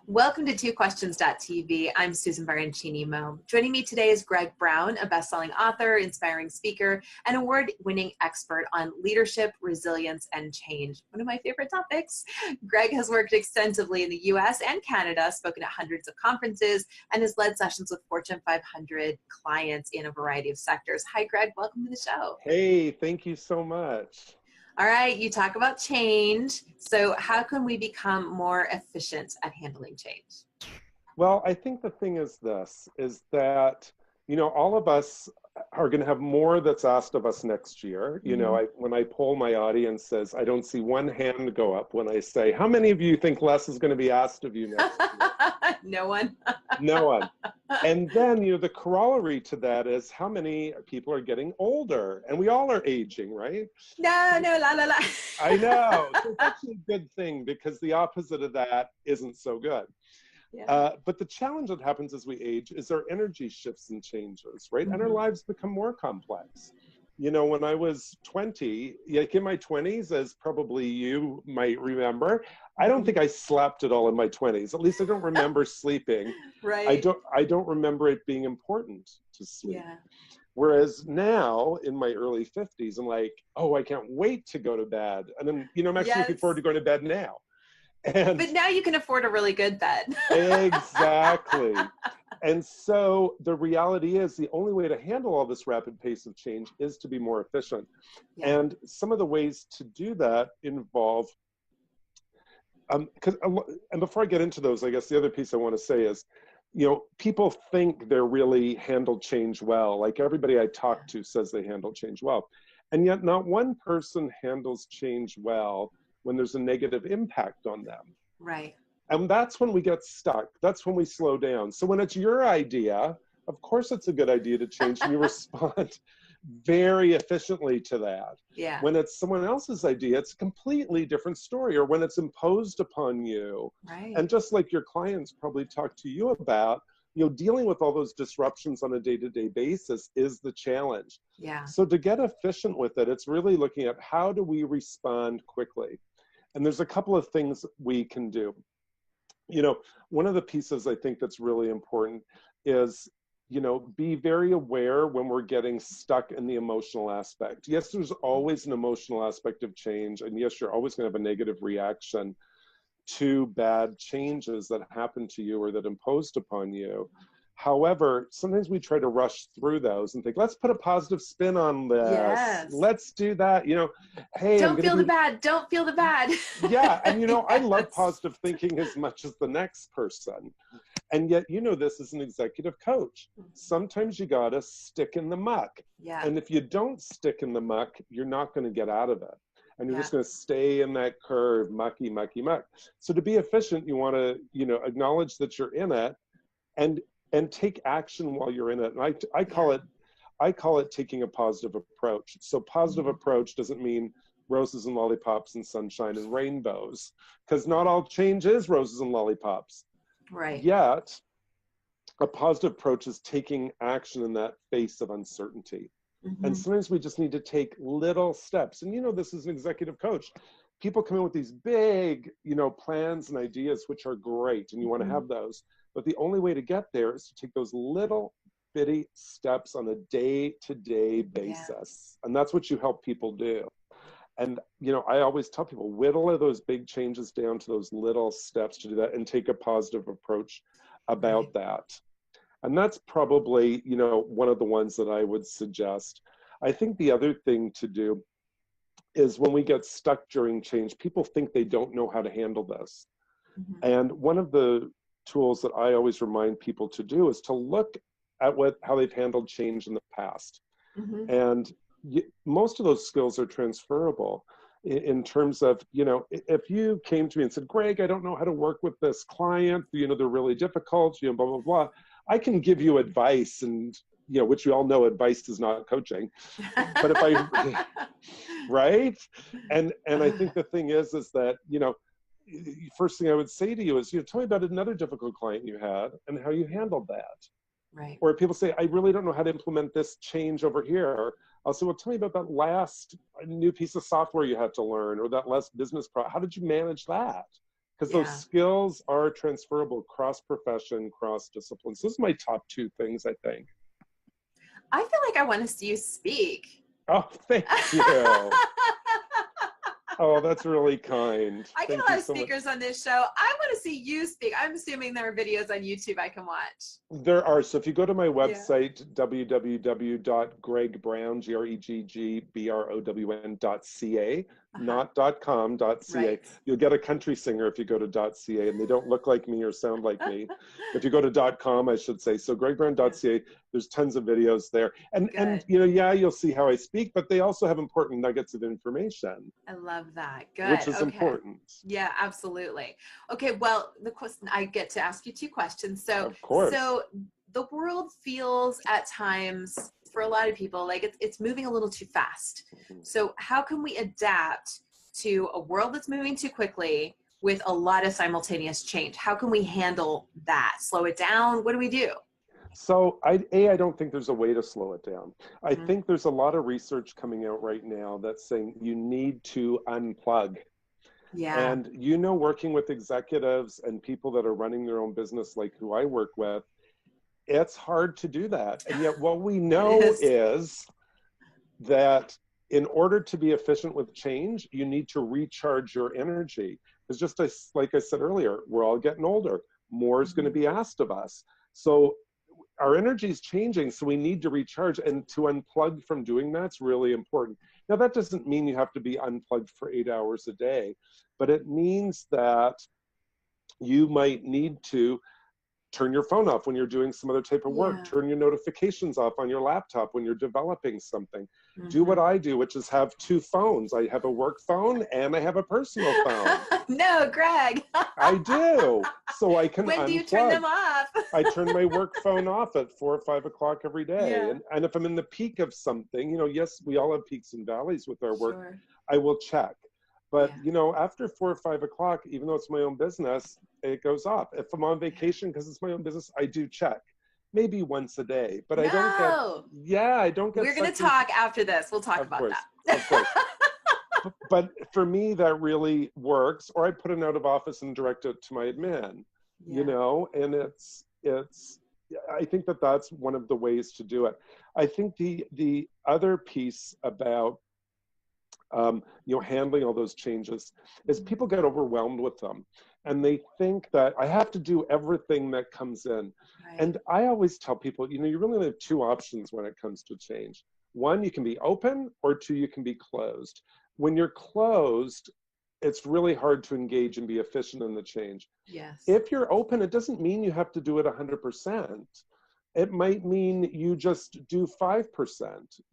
Welcome to TwoQuestions.tv. I'm Susan Baroncini-Mo. Joining me today is Gregg Brown, a best-selling author, inspiring speaker, and award-winning expert on leadership, resilience, and change. One of my favorite topics. Gregg has worked extensively in the US and Canada, spoken at hundreds of conferences, and has led sessions with Fortune 500 clients in a variety of sectors. Hi, Gregg. Welcome to the show. Hey, thank you so much. All right, you talk about change. So how can we become more efficient at handling change? Well, I think the thing is this, is that, all of us are going to have more that's asked of us next year. When I poll my audiences, I don't see one hand go up when I say, how many of you think less is going to be asked of you next year? No one. No one. And then, the corollary to that is how many people are getting older, and we all are aging, right? No, la, la, la. I know. So it's actually a good thing because the opposite of that isn't so good. Yeah. But the challenge that happens as we age is our energy shifts and changes, right? And our lives become more complex. When I was 20, like in my 20s, as probably you might remember, I don't think I slept at all in my 20s. At least I don't remember sleeping. Right. I don't remember it being important to sleep. Yeah. Whereas now in my early 50s, I'm like, oh, I can't wait to go to bed. And then, I'm actually looking forward to going to bed now. But now you can afford a really good bed. Exactly. And so the reality is the only way to handle all this rapid pace of change is to be more efficient. Yeah. And some of the ways to do that involve, and before I get into those, I guess the other piece I want to say is, people think they're really handle change well. Like everybody I talk to says they handle change well. And yet not one person handles change well when there's a negative impact on them. Right. And that's when we get stuck. That's when we slow down. So when it's your idea, of course it's a good idea to change and you respond very efficiently to that. Yeah. When it's someone else's idea, it's a completely different story, or when it's imposed upon you. Right. And just like your clients probably talk to you about, dealing with all those disruptions on a day-to-day basis is the challenge. Yeah. So to get efficient with it, it's really looking at how do we respond quickly? And there's a couple of things we can do. One of the pieces I think that's really important is, be very aware when we're getting stuck in the emotional aspect. Yes, there's always an emotional aspect of change. And yes, you're always going to have a negative reaction to bad changes that happen to you or that imposed upon you. However, sometimes we try to rush through those and think, let's put a positive spin on this. Yes. Let's do that. Hey, don't feel the bad. Don't feel the bad. Yeah. And, I love positive thinking as much as the next person. And yet, this is an executive coach. Sometimes you got to stick in the muck. Yeah. And if you don't stick in the muck, you're not going to get out of it. And you're just going to stay in that curve, mucky, mucky, muck. So to be efficient, you want to, acknowledge that you're in it and take action while you're in it. And I call it taking a positive approach. So positive approach doesn't mean roses and lollipops and sunshine and rainbows, because not all change is roses and lollipops. Right. Yet, a positive approach is taking action in that face of uncertainty. And sometimes we just need to take little steps. And this is an executive coach. People come in with these big, plans and ideas, which are great, and you want to have those. But the only way to get there is to take those little bitty steps on a day-to-day basis. And that's what you help people do. And, I always tell people, whittle those big changes down to those little steps to do that and take a positive approach about that. And that's probably, one of the ones that I would suggest. I think the other thing to do is when we get stuck during change, people think they don't know how to handle this. And one of the tools that I always remind people to do is to look at how they've handled change in the past. And most of those skills are transferable in terms of, if you came to me and said, Greg, I don't know how to work with this client, they're really difficult, blah, blah, blah. I can give you advice, and, which we all know advice is not coaching. But if right? And I think the thing is that, first thing I would say to you is, tell me about another difficult client you had and how you handled that. Right. Or people say, I really don't know how to implement this change over here. I'll say, well, tell me about that last new piece of software you had to learn, or that last business how did you manage that? because those skills are transferable cross profession, cross disciplines. Those are my top two things, I think. I feel like I want to see you speak. Oh, thank you. Oh, that's really kind. I get Thank a lot you of so much. speakers on this show. I want to see you speak. I'm assuming there are videos on YouTube I can watch. There are. So if you go to my website, www.greggbrown, GreggBrown.ca, not .com, .ca. Right. You'll get a country singer if you go to .ca, and they don't look like me or sound like me. If you go to .com, I should say. So GreggBrown.ca, there's tons of videos there. And you know, yeah, you'll see how I speak, but they also have important nuggets of information. I love that. Good. Which is important. Yeah, absolutely. Okay, well, the question, I get to ask you two questions. So, of course. So the world feels at times for a lot of people like it's moving a little too fast. So how can we adapt to a world that's moving too quickly with a lot of simultaneous change? How can we handle that? Slow it down? What do we do? So I don't think there's a way to slow it down. I think there's a lot of research coming out right now that's saying you need to unplug. Yeah. And, you know, working with executives and people that are running their own business, like who I work with, it's hard to do that. And yet what we know is that in order to be efficient with change, you need to recharge your energy. Because just like I said earlier, we're all getting older. More is going to be asked of us. So our energy is changing, so we need to recharge, and to unplug from doing that's really important. Now, that doesn't mean you have to be unplugged for 8 hours a day, but it means that you might need to turn your phone off when you're doing some other type of work, turn your notifications off on your laptop when you're developing something. Do what I do, which is have two phones. I have a work phone and I have a personal phone. No, Greg. I do. So I can When unplug. do you turn them off? I turn my work phone off at 4 or 5 o'clock every day. And if I'm in the peak of something, you know, yes, we all have peaks and valleys with our work. I will check. But, you know, after 4 or 5 o'clock, even though it's my own business, it goes off. If I'm on vacation because it's my own business, I do check. Maybe once a day. But I don't get, I don't get. We're going to talk after this. We'll talk about that. Of course. But for me, that really works. Or I put it out of office and direct it to my admin, you know, and it's, I think that that's one of the ways to do it. I think the other piece about, you know, handling all those changes is people get overwhelmed with them and they think that I have to do everything that comes in. And I always tell people, you know, you really only have two options when it comes to change. One, you can be open, or two, you can be closed. When you're closed, it's really hard to engage and be efficient in the change. If you're open, it doesn't mean you have to do it 100%. It might mean you just do 5%.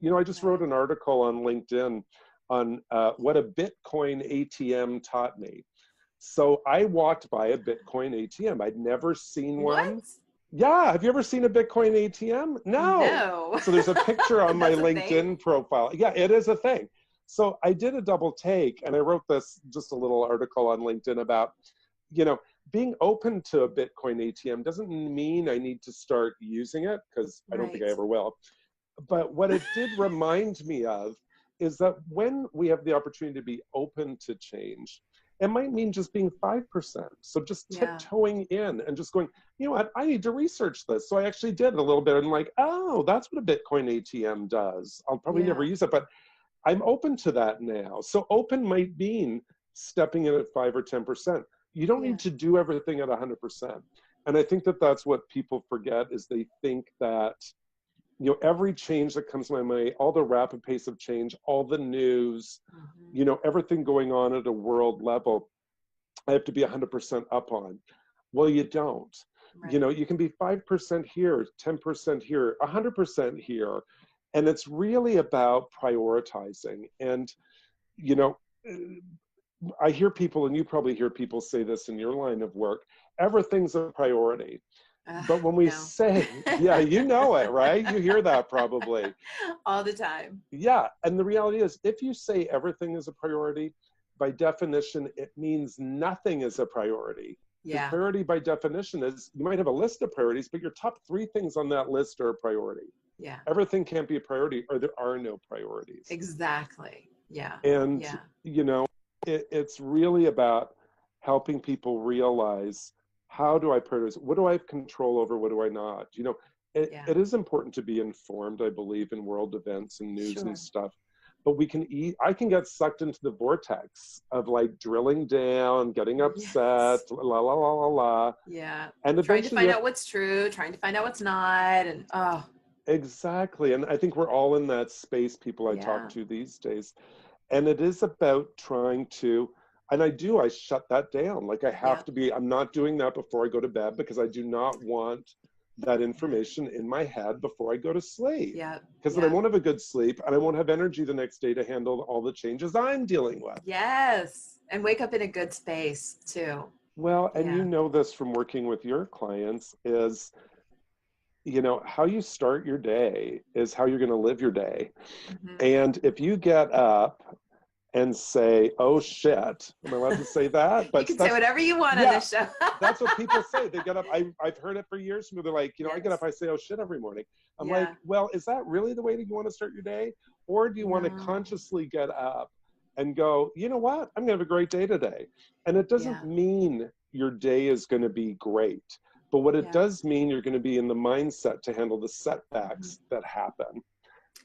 You know, I just wrote an article on LinkedIn on what a Bitcoin ATM taught me. So I walked by a Bitcoin ATM. I'd never seen one. Yeah, have you ever seen a Bitcoin ATM? No. So there's a picture on my LinkedIn profile. Yeah, it is a thing. So I did a double take and I wrote this, just a little article on LinkedIn about, you know, being open to a Bitcoin ATM doesn't mean I need to start using it, because I don't think I ever will. But what it did remind me of is that when we have the opportunity to be open to change, it might mean just being 5%. So just tiptoeing in and just going, you know what, I need to research this. So I actually did a little bit and like, oh, that's what a Bitcoin ATM does. I'll probably never use it, but I'm open to that now. So open might mean stepping in at 5 or 10%. You don't need to do everything at 100%. And I think that that's what people forget, is they think that, you know, every change that comes my way, all the rapid pace of change, all the news, you know, everything going on at a world level, I have to be 100% up on. Well, you don't. You know, you can be 5% here, 10% here, 100% here. And it's really about prioritizing. And, you know, I hear people, and you probably hear people say this in your line of work, everything's a priority. But when we say, you know it, right? You hear that probably. All the time. Yeah. And the reality is, if you say everything is a priority, by definition, it means nothing is a priority. Because priority by definition is, you might have a list of priorities, but your top 3 things on that list are a priority. Everything can't be a priority, or there are no priorities. Exactly. And, you know, it's really about helping people realize, how do I prioritize? What do I have control over? What do I not? You know, it is important to be informed, I believe, in world events and news and stuff. But I can get sucked into the vortex of like drilling down, getting upset, la la la la la. Yeah. And trying to find out what's true, trying to find out what's not, and exactly. And I think we're all in that space, people I talk to these days. And it is about trying to, and I shut that down. Like I have to be, I'm not doing that before I go to bed, because I do not want that information in my head before I go to sleep. Because then I won't have a good sleep, and I won't have energy the next day to handle all the changes I'm dealing with. Yes. And wake up in a good space too. Well, and you know this from working with your clients is, you know, how you start your day is how you're going to live your day. And if you get up and say, oh shit, am I allowed to say that? But you can say whatever you want on this show. That's what people say. They get up. I've heard it for years from, they're like, you know, I get up, I say, oh shit, every morning. I'm like, well, is that really the way that you want to start your day? Or do you want to consciously get up and go, you know what, I'm going to have a great day today. And it doesn't mean your day is going to be great. But what it does mean, you're going to be in the mindset to handle the setbacks that happen.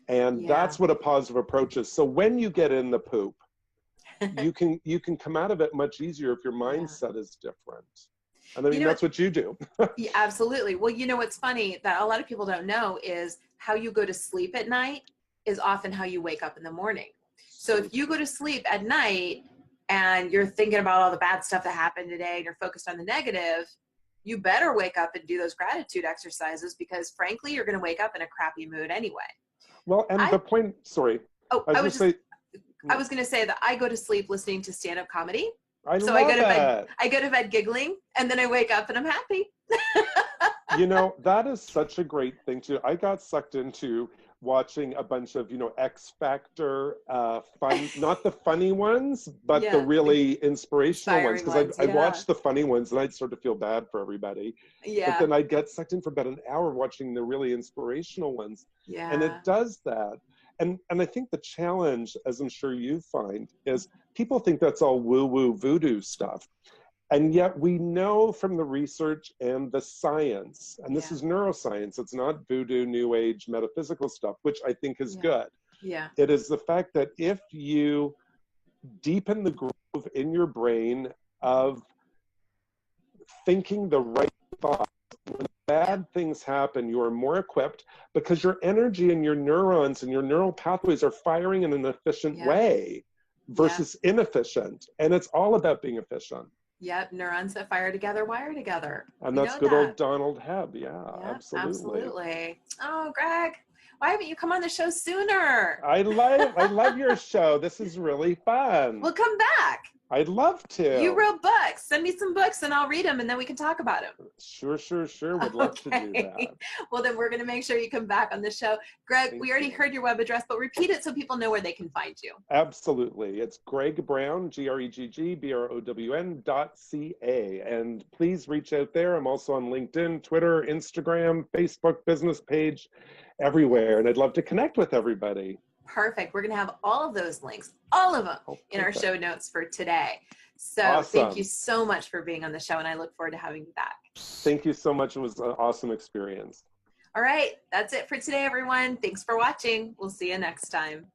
And that's what a positive approach is. So when you get in the poop, you can come out of it much easier if your mindset is different. And I mean, that's what you do. Yeah, absolutely. Well, you know, what's funny that a lot of people don't know is how you go to sleep at night is often how you wake up in the morning. So if you go to sleep at night and you're thinking about all the bad stuff that happened today and you're focused on the negative, you better wake up and do those gratitude exercises, because frankly, you're going to wake up in a crappy mood anyway. Well, and the point, sorry. Oh, I was going to say that I go to sleep listening to stand-up comedy. I go to bed giggling, and then I wake up and I'm happy. You know, that is such a great thing too. I got sucked into watching a bunch of, you know, X Factor, fun, not the funny ones, but the really inspirational ones. Because I watched the funny ones and I'd start to feel bad for everybody. But then I'd get sucked in for about an hour watching the really inspirational ones. And it does that. And I think the challenge, as I'm sure you find, is people think that's all woo-woo voodoo stuff. And yet we know from the research and the science, and this is neuroscience, it's not voodoo, new age, metaphysical stuff, which I think is good. It is the fact that if you deepen the groove in your brain of thinking the right thoughts, when bad things happen, you are more equipped, because your energy and your neurons and your neural pathways are firing in an efficient way versus inefficient. And it's all about being efficient. Yep, neurons that fire together wire together. And that's good old Donald Hebb. Absolutely. Oh, Greg, why haven't you come on the show sooner? I love your show. This is really fun. Well, come back. I'd love to. You wrote books. Send me some books and I'll read them, and then we can talk about them. Sure. Would love to do that. Well, then we're going to make sure you come back on the show. Greg, we already heard your web address, but repeat it so people know where they can find you. Absolutely. It's Gregg Brown, GreggBrown.ca. And please reach out there. I'm also on LinkedIn, Twitter, Instagram, Facebook, business page, everywhere. And I'd love to connect with everybody. Perfect. We're going to have all of those links, all of them, in our show notes for today. So thank you so much for being on the show, and I look forward to having you back. Thank you so much. It was an awesome experience. All right. That's it for today, everyone. Thanks for watching. We'll see you next time.